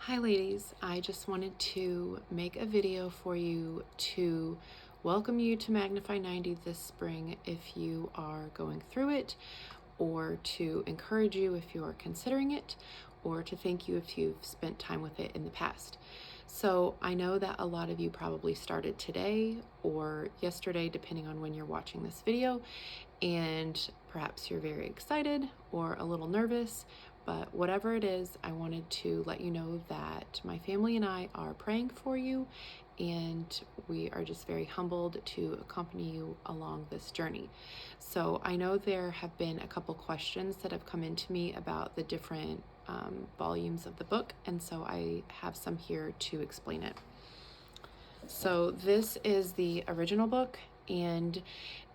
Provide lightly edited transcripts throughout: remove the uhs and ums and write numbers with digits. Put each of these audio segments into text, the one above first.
Hi ladies, I just wanted to make a video for you to welcome you to Magnify 90 this spring if you are going through it, or to encourage you if you're considering it, or to thank you if you've spent time with it in the past. So I know that a lot of you probably started today or yesterday, depending on when you're watching this video, and perhaps you're very excited or a little nervous. But whatever it is, I wanted to let you know that my family and I are praying for you, and we are just very humbled to accompany you along this journey. So I know there have been a couple questions that have come into me about the different volumes of the book, and so I have some here to explain it. So this is the original book, and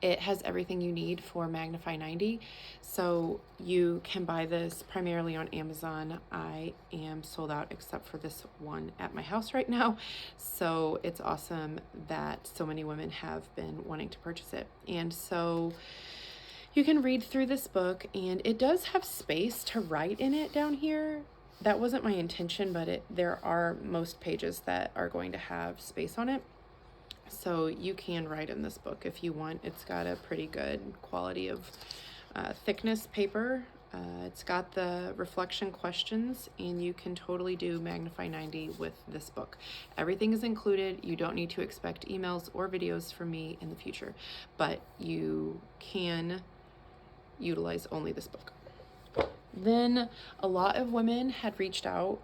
it has everything you need for Magnify 90. So you can buy this primarily on Amazon. I am sold out except for this one at my house right now. So it's awesome that so many women have been wanting to purchase it. And so you can read through this book, and it does have space to write in it down here. That wasn't my intention, but there are most pages that are going to have space on it. So you can write in this book if you want. It's got a pretty good quality of thickness paper. It's got the reflection questions, and you can totally do Magnify 90 with this book. Everything is included. You don't need to expect emails or videos from me in the future, but you can utilize only this book. Then a lot of women had reached out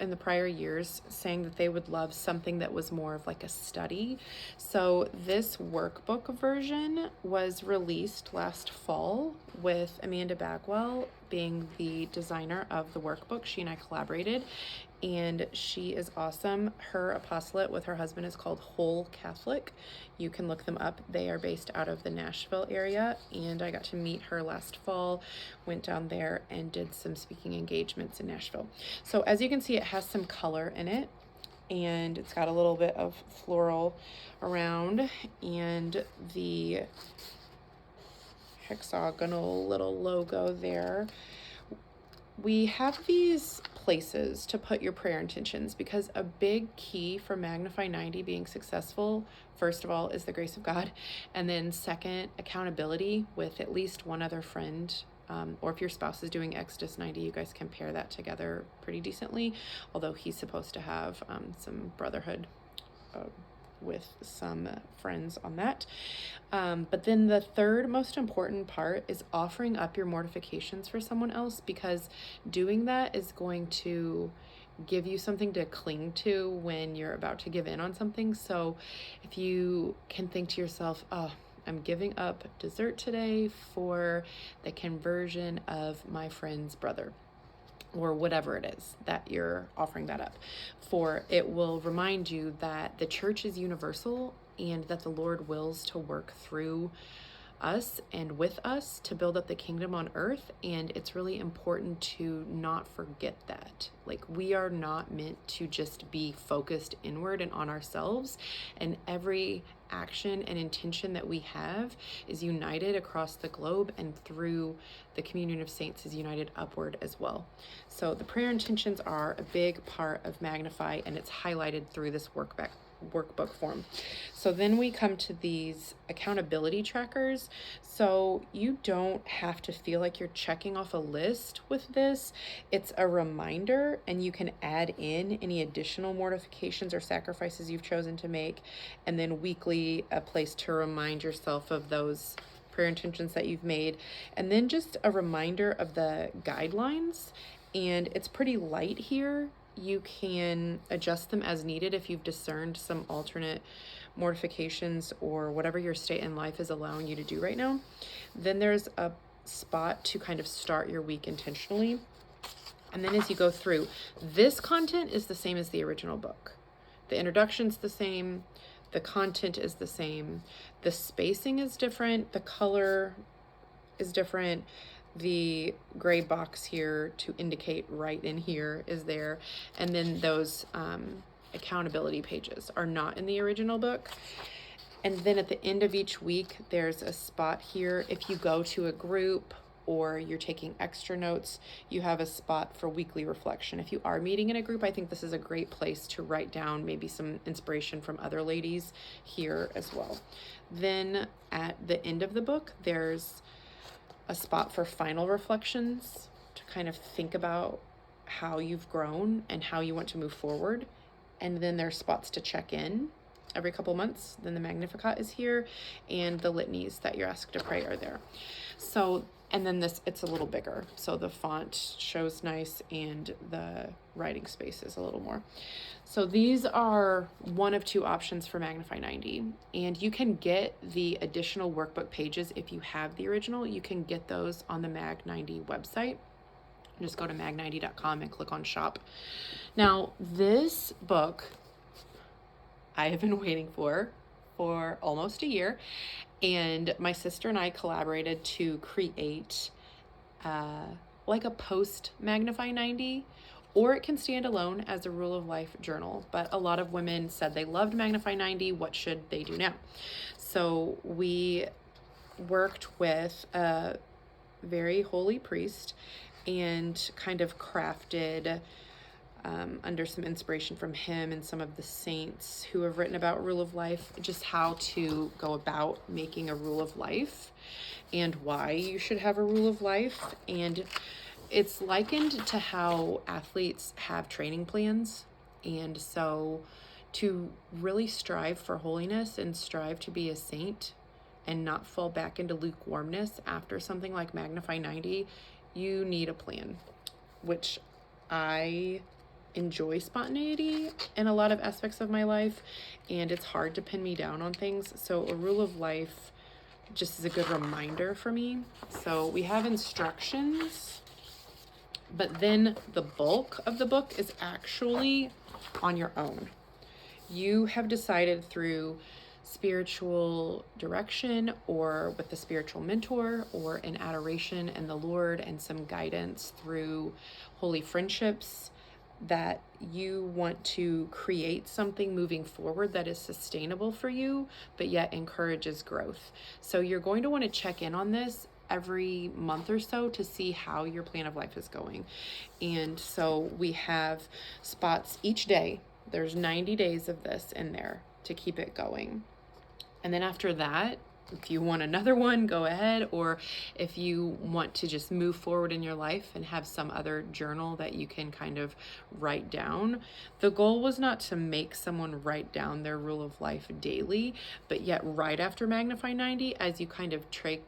in the prior years saying that they would love something that was more of like a study. So this workbook version was released last fall with Amanda Bagwell being the designer of the workbook. She and I collaborated, and she is awesome. Her apostolate with her husband is called Whole Catholic. You can look them up. They are based out of the Nashville area, and I got to meet her last fall, went down there and did some speaking engagements in Nashville. So as you can see, it has some color in it, and it's got a little bit of floral around, and the hexagonal little logo there. We have these places to put your prayer intentions, because a big key for Magnify 90 being successful, first of all, is the grace of God, and then second, accountability with at least one other friend. Or if your spouse is doing Exodus 90, you guys can pair that together pretty decently, although he's supposed to have some brotherhood with some friends on that. But then the third most important part is offering up your mortifications for someone else, because doing that is going to give you something to cling to when you're about to give in on something. So if you can think to yourself, oh, I'm giving up dessert today for the conversion of my friend's brother, or whatever it is that you're offering that up for, it will remind you that the church is universal and that the Lord wills to work through us and with us to build up the kingdom on earth. And it's really important to not forget that. Like, we are not meant to just be focused inward and on ourselves, and every action and intention that we have is united across the globe, and through the communion of saints is united upward as well. So the prayer intentions are a big part of Magnify, and it's highlighted through this workbook form. So then we come to these accountability trackers. So you don't have to feel like you're checking off a list with this. It's a reminder, and you can add in any additional mortifications or sacrifices you've chosen to make, and then weekly a place to remind yourself of those prayer intentions that you've made, and then just a reminder of the guidelines. And it's pretty light here. You can adjust them as needed if you've discerned some alternate mortifications or whatever your state in life is allowing you to do right now. Then there's a spot to kind of start your week intentionally. And then as you go through, this content is the same as the original book. The introduction's the same. The content is the same. The spacing is different. The color is different. The gray box here to indicate right in here is there. And then those accountability pages are not in the original book. And then at the end of each week, there's a spot here. If you go to a group or you're taking extra notes, you have a spot for weekly reflection. If you are meeting in a group, I think this is a great place to write down maybe some inspiration from other ladies here as well. Then at the end of the book, there's a spot for final reflections to kind of think about how you've grown and how you want to move forward. And then there's spots to check in every couple months. Then the Magnificat is here, and the litanies that you're asked to pray are there. So, and then this, it's a little bigger. So the font shows nice, and the writing space is a little more. So these are one of two options for Magnify 90. And you can get the additional workbook pages if you have the original. You can get those on the Mag 90 website. Just go to mag90.com and click on shop. Now, this book I have been waiting for almost a year, and my sister and I collaborated to create like a post Magnify 90, or it can stand alone as a rule of life journal. But a lot of women said they loved Magnify 90. What should they do now? So we worked with a very holy priest and kind of crafted under some inspiration from him and some of the saints who have written about rule of life, just how to go about making a rule of life and why you should have a rule of life. And it's likened to how athletes have training plans. And so to really strive for holiness and strive to be a saint and not fall back into lukewarmness after something like Magnify 90, you need a plan, which I enjoy spontaneity in a lot of aspects of my life, and it's hard to pin me down on things. So a rule of life just is a good reminder for me. So we have instructions, but then the bulk of the book is actually on your own. You have decided through spiritual direction or with the spiritual mentor or in adoration and the Lord and some guidance through holy friendships that you want to create something moving forward that is sustainable for you, but yet encourages growth. So you're going to want to check in on this every month or so to see how your plan of life is going. And so we have spots each day. There's 90 days of this in there to keep it going. And then after that, if you want another one, go ahead. Or if you want to just move forward in your life and have some other journal that you can kind of write down. The goal was not to make someone write down their rule of life daily, but yet right after Magnify 90, as you kind of take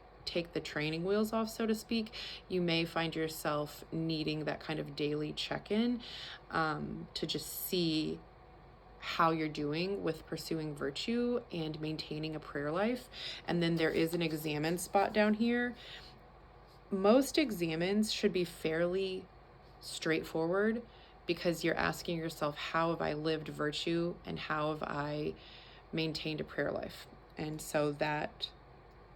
the training wheels off, so to speak, you may find yourself needing that kind of daily check-in to just see how you're doing with pursuing virtue and maintaining a prayer life. And then there is an examine spot down here. Most examines should be fairly straightforward because you're asking yourself, how have I lived virtue and how have I maintained a prayer life? And so that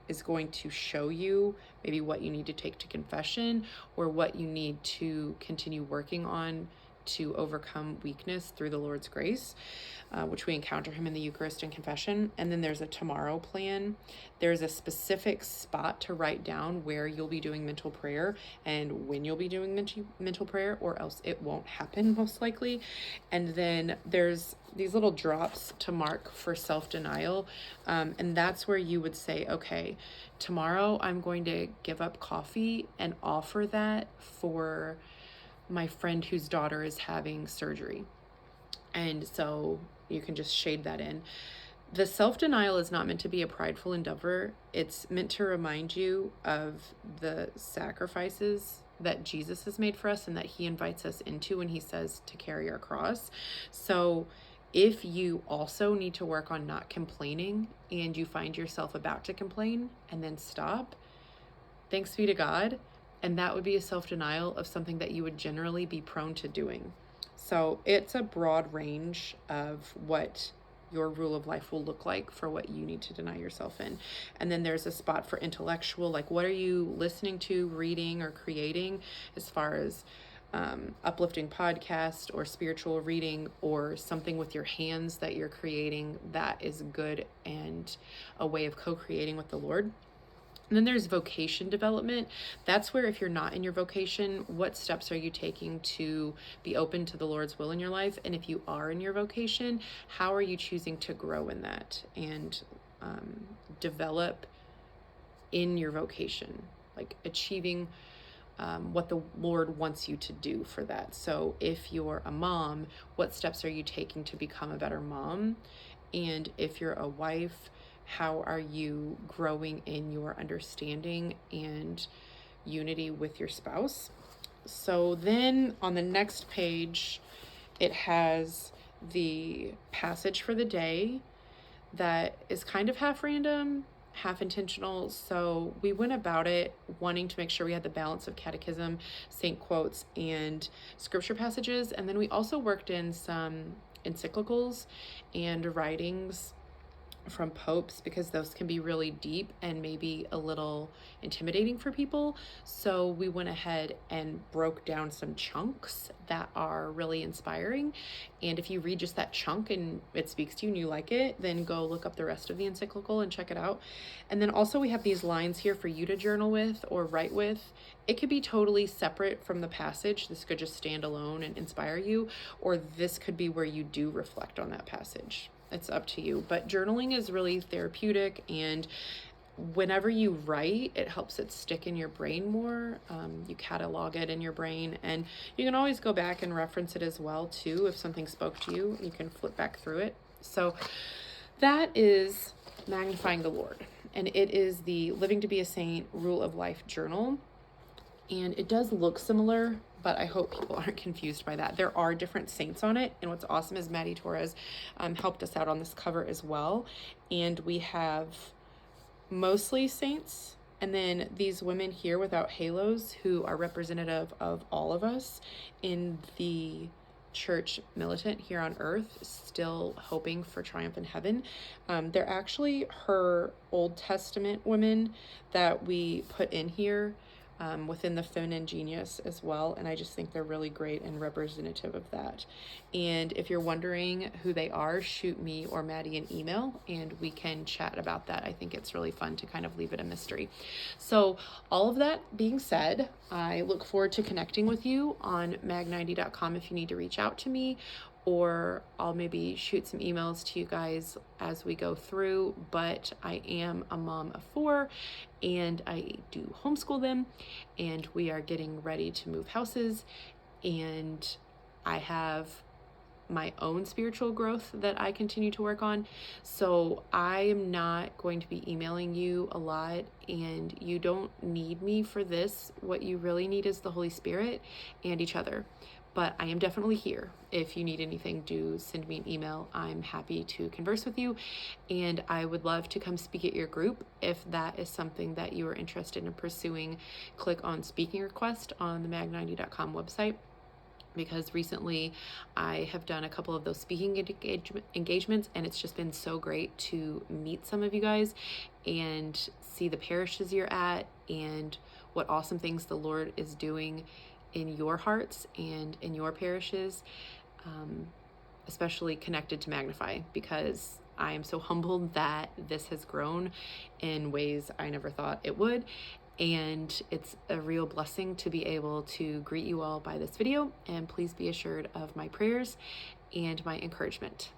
is going to show you maybe what you need to take to confession or what you need to continue working on to overcome weakness through the Lord's grace, which we encounter him in the Eucharist and confession. And then there's a tomorrow plan. There's a specific spot to write down where you'll be doing mental prayer and when you'll be doing mental prayer, or else it won't happen most likely. And then there's these little drops to mark for self-denial. And that's where you would say, okay, tomorrow I'm going to give up coffee and offer that for my friend whose daughter is having surgery. And so you can just shade that in. The self-denial is not meant to be a prideful endeavor. It's meant to remind you of the sacrifices that Jesus has made for us and that he invites us into when he says to carry our cross. So if you also need to work on not complaining and you find yourself about to complain and then stop, thanks be to God. And that would be a self-denial of something that you would generally be prone to doing. So it's a broad range of what your rule of life will look like for what you need to deny yourself in. And then there's a spot for intellectual, like what are you listening to, reading, or creating as far as uplifting podcast or spiritual reading or something with your hands that you're creating that is good and a way of co-creating with the Lord. And then there's vocation development. That's where, if you're not in your vocation, what steps are you taking to be open to the Lord's will in your life? And if you are in your vocation, how are you choosing to grow in that and develop in your vocation, like achieving what the Lord wants you to do for that? So if you're a mom, what steps are you taking to become a better mom? And if you're a wife, how are you growing in your understanding and unity with your spouse? So then on the next page, it has the passage for the day that is kind of half random, half intentional. So we went about it wanting to make sure we had the balance of catechism, saint quotes, and scripture passages. And then we also worked in some encyclicals and writings from popes, because those can be really deep and maybe a little intimidating for people. So we went ahead and broke down some chunks that are really inspiring. And if you read just that chunk and it speaks to you and you like it, then go look up the rest of the encyclical and check it out. And then also we have these lines here for you to journal with or write with. It could be totally separate from the passage. This could just stand alone and inspire you, or this could be where you do reflect on that passage. It's up to you. But journaling is really therapeutic, and whenever you write, it helps it stick in your brain more. You catalog it in your brain, and you can always go back and reference it as well too. If something spoke to you, you can flip back through it. So that is Magnifying the Lord, and it is the Living to be a Saint Rule of Life journal. And it does look similar, but I hope people aren't confused by that. There are different saints on it, and what's awesome is Maddie Torres helped us out on this cover as well. And we have mostly saints, and then these women here without halos who are representative of all of us in the church militant here on earth, still hoping for triumph in heaven. They're actually her Old Testament women that we put in here within the feminine genius as well, and I just think they're really great and representative of that. And if you're wondering who they are, shoot me or Maddie an email and we can chat about that. I think it's really fun to kind of leave it a mystery. So all of that being said, I look forward to connecting with you on mag90.com if you need to reach out to me, or I'll maybe shoot some emails to you guys as we go through. But I am a mom of 4 and I do homeschool them, and we are getting ready to move houses, and I have my own spiritual growth that I continue to work on. So I am not going to be emailing you a lot, and you don't need me for this. What you really need is the Holy Spirit and each other. But I am definitely here. If you need anything, do send me an email. I'm happy to converse with you, and I would love to come speak at your group. If that is something that you are interested in pursuing, click on speaking request on the mag90.com website, because recently I have done a couple of those speaking engagements, and it's just been so great to meet some of you guys and see the parishes you're at and what awesome things the Lord is doing in your hearts and in your parishes, especially connected to Magnify, because I am so humbled that this has grown in ways I never thought it would. And it's a real blessing to be able to greet you all by this video, and please be assured of my prayers and my encouragement.